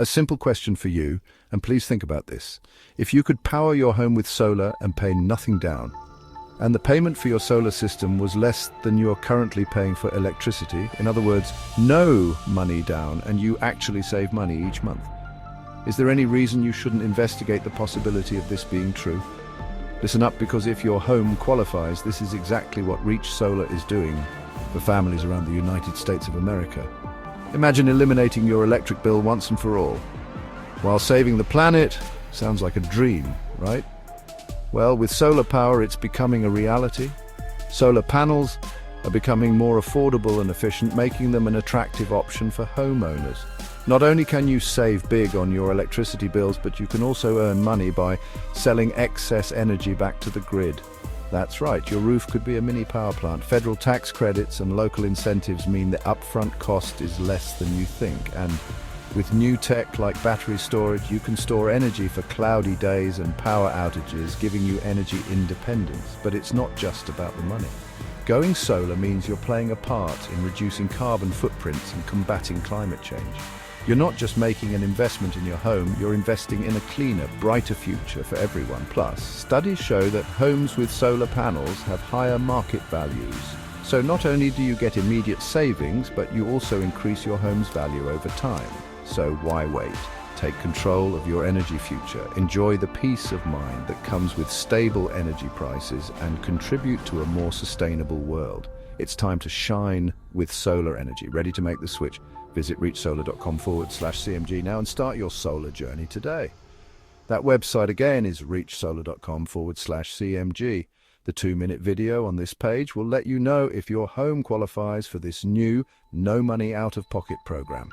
A simple question for you, and please think about this. If you could power your home with solar and pay nothing down, and the payment for your solar system was less than you're currently paying for electricity, in other words, no money down, and you actually save money each month, is there any reason you shouldn't investigate the possibility of this being true? Listen up, because if your home qualifies, this is exactly what Reach Solar is doing for families around the United States of America. Imagine eliminating your electric bill once and for all, while saving the planet. Sounds like a dream, right? Well, with solar power, it's becoming a reality. Solar panels are becoming more affordable and efficient, making them an attractive option for homeowners. Not only can you save big on your electricity bills, but you can also earn money by selling excess energy back to the grid. That's right, your roof could be a mini power plant. Federal tax credits and local incentives mean the upfront cost is less than you think. And with new tech like battery storage, you can store energy for cloudy days and power outages, giving you energy independence. But it's not just about the money. Going solar means you're playing a part in reducing carbon footprints and combating climate change. You're not just making an investment in your home, you're investing in a cleaner, brighter future for everyone. Plus, studies show that homes with solar panels have higher market values. So not only do you get immediate savings, but you also increase your home's value over time. So why wait? Take control of your energy future. Enjoy the peace of mind that comes with stable energy prices and contribute to a more sustainable world. It's time to shine with solar energy. Ready to make the switch? Visit reachsolar.com/CMG now and start your solar journey today. That website again is reachsolar.com/CMG. The 2-minute video on this page will let you know if your home qualifies for this new no money out of pocket program.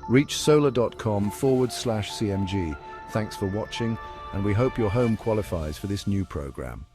reachsolar.com/CMG. Thanks for watching, and we hope your home qualifies for this new program.